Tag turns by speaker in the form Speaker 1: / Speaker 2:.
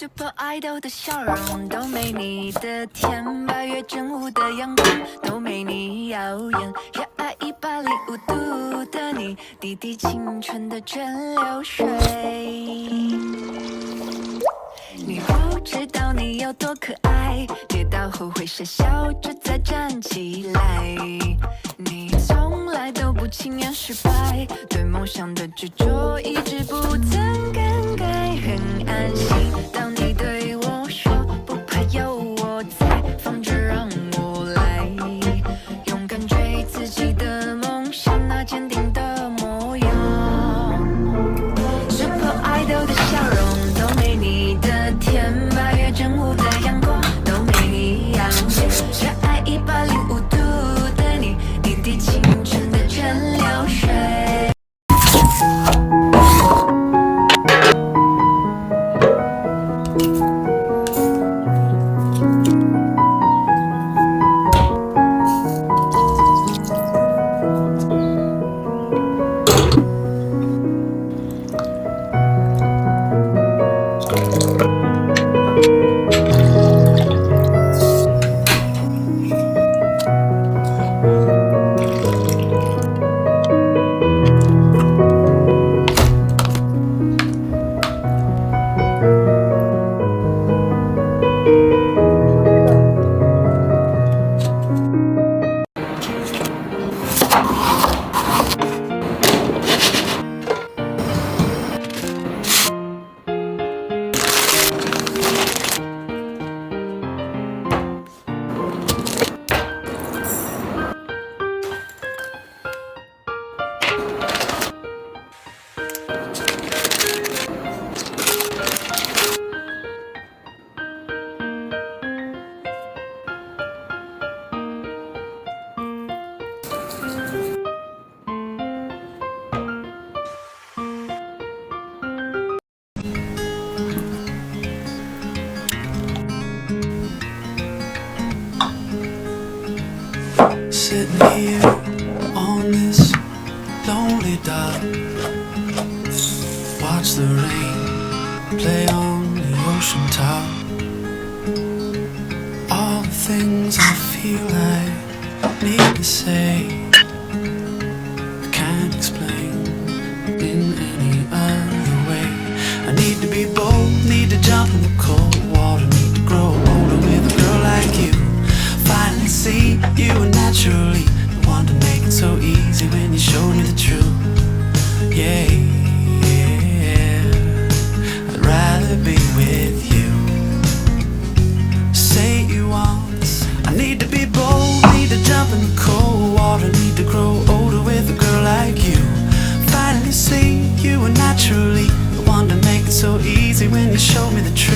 Speaker 1: Super Idol 的笑容都没你的甜，8月正午的阳光都没你耀眼，热爱105度的你，滴滴青春的蒸馏水。你不知道你有多可爱，跌倒后会傻笑着再站起来。你从来都不轻言失败，对梦想的执着一直不曾更改，很安心。当你对我说不怕有我在，放着让我来，勇敢追自己的梦想，那坚定的模样。Super Idol 的笑容都没你的甜，8月正午的阳光都没你耀眼，热爱105度的你，滴滴青春的蒸馏水。
Speaker 2: Sitting here on this lonely dock, watch the rain play on the ocean top. All the things I feel I need to say, I can't explain in any other way. I need to be bold, need to jump in the cold water, need to grow older with a girl like you. Finally see you were naturally the one to make it so easy when you showed me the truth. Yeah, I'd rather be with you. Say you want, I need to be bold, need to jump in the cold water, need to grow older with a girl like you. Finally see you were naturally the one to make it so easy when you showed me the truth.